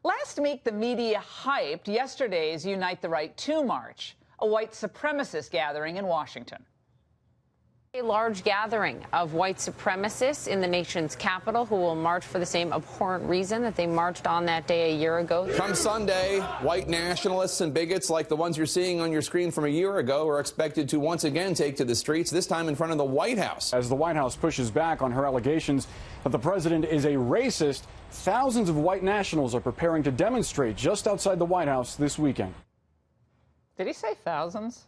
Last week, the media hyped yesterday's Unite the Right 2 march, a white supremacist gathering in Washington. A large gathering of white supremacists in the nation's capital who will march for the same abhorrent reason that they marched on that day a year ago. Come Sunday, white nationalists and bigots like the ones you're seeing on your screen from a year ago are expected to once again take to the streets, this time in front of the White House. As the White House pushes back on her allegations that the president is a racist, thousands of white nationals are preparing to demonstrate just outside the White House this weekend. Did he say thousands?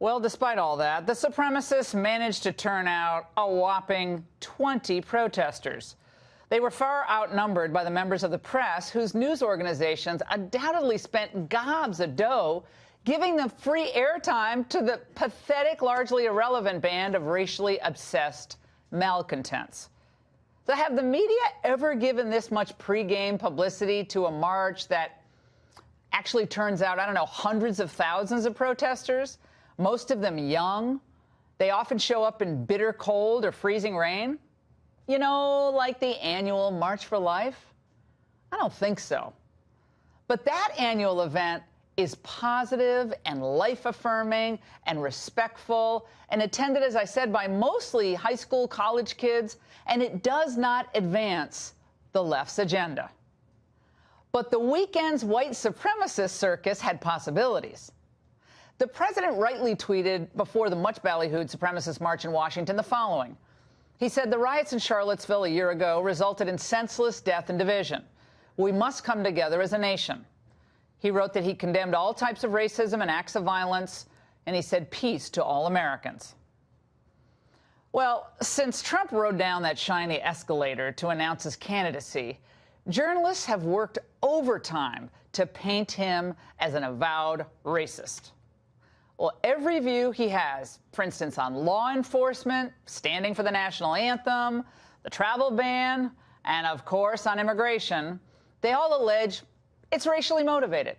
Well, despite all that, the supremacists managed to turn out a whopping 20 protesters. They were far outnumbered by the members of the press, whose news organizations undoubtedly spent gobs of dough giving them free airtime to the pathetic, largely irrelevant band of racially obsessed malcontents. So have the media ever given this much pregame publicity to a march that actually turns out, I don't know, hundreds of thousands of protesters? Most of them young. They often show up in bitter cold or freezing rain. You know, like the annual March for Life? I don't think so. But that annual event is positive and life-affirming and respectful and attended, as I said, by mostly high school, college kids, and it does not advance the left's agenda. But the weekend's white supremacist circus had possibilities. The president rightly tweeted before the much ballyhooed supremacist march in Washington the following. He said the riots in Charlottesville a year ago resulted in senseless death and division. We must come together as a nation. He wrote that he condemned all types of racism and acts of violence, and he said peace to all Americans. Well, since Trump rode down that shiny escalator to announce his candidacy, journalists have worked overtime to paint him as an avowed racist. Well, every view he has, for instance, on law enforcement, standing for the national anthem, the travel ban, and, of course, on immigration, they all allege it's racially motivated.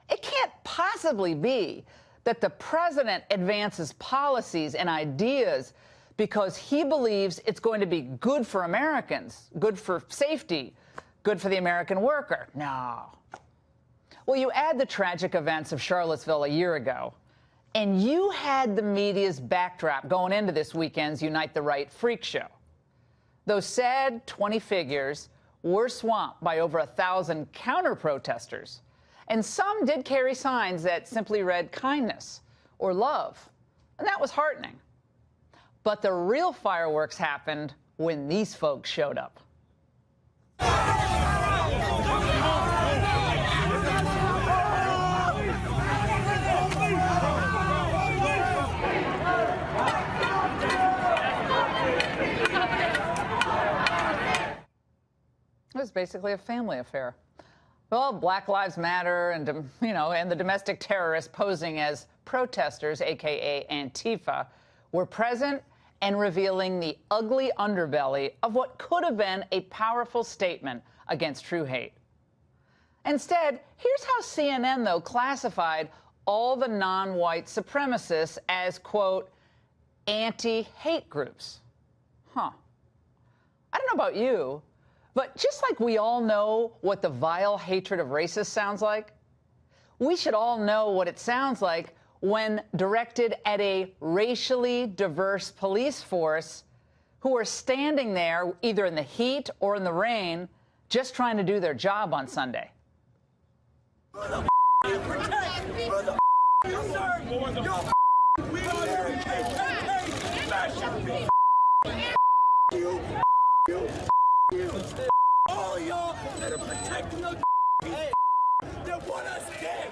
It can't possibly be that the president advances policies and ideas because he believes it's going to be good for Americans, good for safety, good for the American worker. No. Well, you add the tragic events of Charlottesville a year ago, and you had the media's backdrop going into this weekend's Unite the Right freak show. Those sad 20 figures were swamped by over 1,000 counter-protesters, and some did carry signs that simply read kindness or love, and that was heartening. But the real fireworks happened when these folks showed up. It was basically a family affair. Well, Black Lives Matter and, and the domestic terrorists posing as protesters, a.k.a. Antifa, were present and revealing the ugly underbelly of what could have been a powerful statement against true hate. Instead, here's how CNN, though, classified all the non-white supremacists as, quote, anti-hate groups. I don't know about you, but just like we all know what the vile hatred of racists sounds like, we should all know what it sounds like when directed at a racially diverse police force who are standing there either in the heat or in the rain just trying to do their job on Sunday. All y'all that are protecting the they want us dead.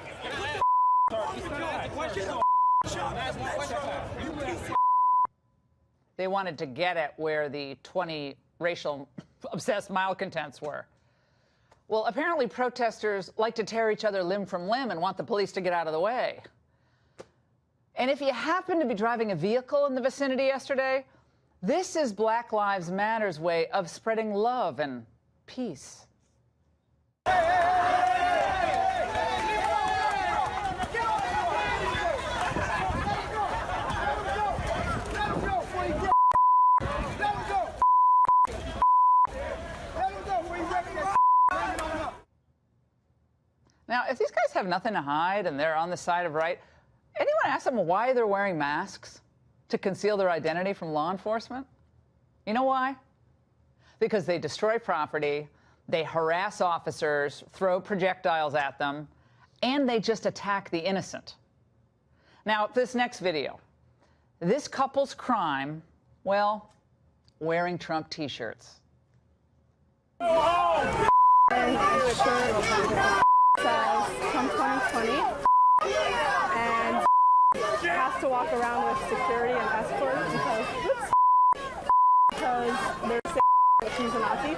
They wanted to get at where the 20 racial obsessed malcontents were. Well, apparently protesters like to tear each other limb from limb and want the police to get out of the way. And if you happen to be driving a vehicle in the vicinity yesterday, this is Black Lives Matter's way of spreading love and peace. Now, if these guys have nothing to hide and they're on the side of right, anyone ask them why they're wearing masks? To conceal their identity from law enforcement? You know why? Because they destroy property, they harass officers, throw projectiles at them, and they just attack the innocent. Now, this next video, this couple's crime, well, wearing Trump T-shirts. Size from 2020 and has to walk around with security and escort because they're saying that she's a Nazi.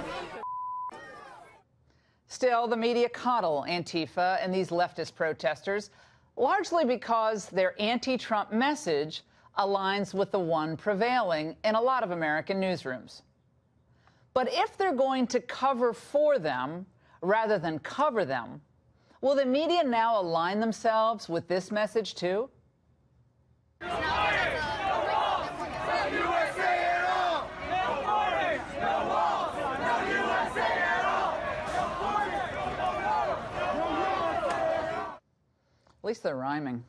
Still, the media coddle Antifa and these leftist protesters, largely because their anti-Trump message aligns with the one prevailing in a lot of American newsrooms. But if they're going to cover for them rather than cover them, will the media now align themselves with this message too? At least they're rhyming.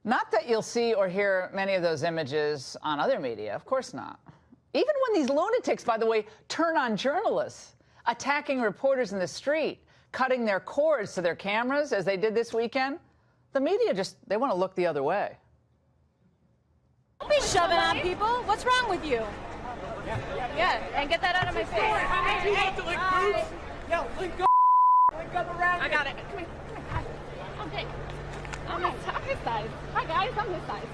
Not that you'll see or hear many of those images on other media, of course not. Even when these lunatics, by the way, turn on journalists, attacking reporters in the street, cutting their cords to their cameras, as they did this weekend, the media they want to look the other way. Don't be shoving on people. What's wrong with you? Yeah, and get that out of my face. Yo, link up around. I got it. Come here. Okay. I'm his size. Hi, guys. I'm his size.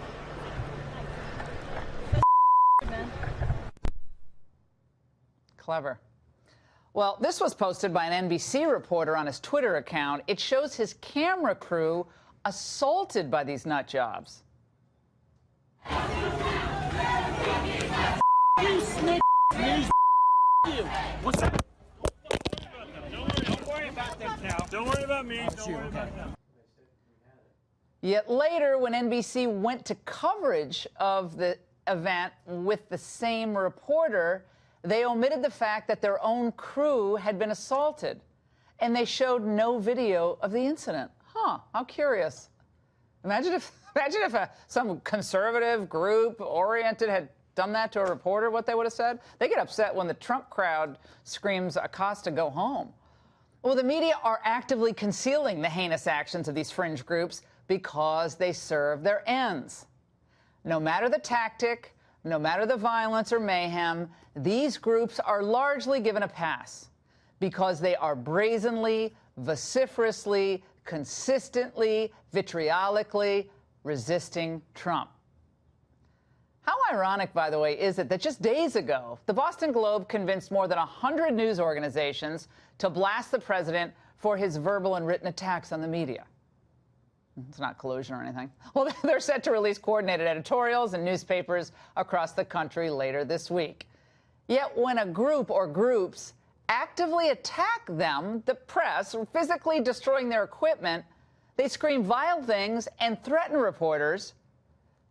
Clever. Well, this was posted by an NBC reporter on his Twitter account. It shows his camera crew assaulted by these nut jobs. You snitch. You. What's that? Don't worry about this now. Don't worry about me. Don't worry about them. Yet later, when NBC went to coverage of the event with the same reporter, they omitted the fact that their own crew had been assaulted, and they showed no video of the incident. Huh, how curious. Imagine if some conservative group oriented had done that to a reporter, what they would have said. They get upset when the Trump crowd screams, Acosta, go home. Well, the media are actively concealing the heinous actions of these fringe groups because they serve their ends. No matter the tactic, no matter the violence or mayhem, these groups are largely given a pass because they are brazenly, vociferously, consistently, vitriolically resisting Trump. How ironic, by the way, is it that just days ago, the Boston Globe convinced more than 100 news organizations to blast the president for his verbal and written attacks on the media? It's not collusion or anything. Well, they're set to release coordinated editorials in newspapers across the country later this week. Yet when a group or groups actively attack them, the press, physically destroying their equipment, they scream vile things and threaten reporters,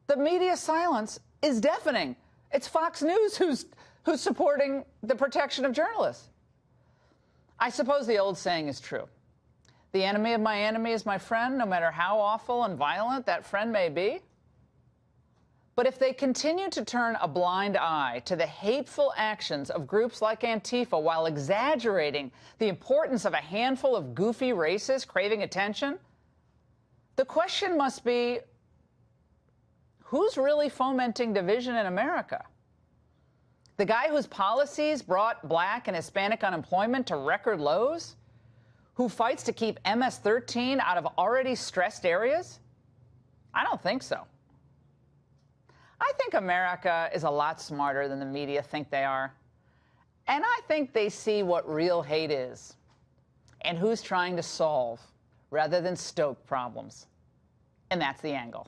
the media silence is deafening. It's Fox News who's supporting the protection of journalists. I suppose the old saying is true. The enemy of my enemy is my friend, no matter how awful and violent that friend may be. But if they continue to turn a blind eye to the hateful actions of groups like Antifa while exaggerating the importance of a handful of goofy racists craving attention, the question must be, who's really fomenting division in America? The guy whose policies brought Black and Hispanic unemployment to record lows? Who fights to keep MS-13 out of already stressed areas? I don't think so. I think America is a lot smarter than the media think they are. And I think they see what real hate is and who's trying to solve rather than stoke problems. And that's the angle.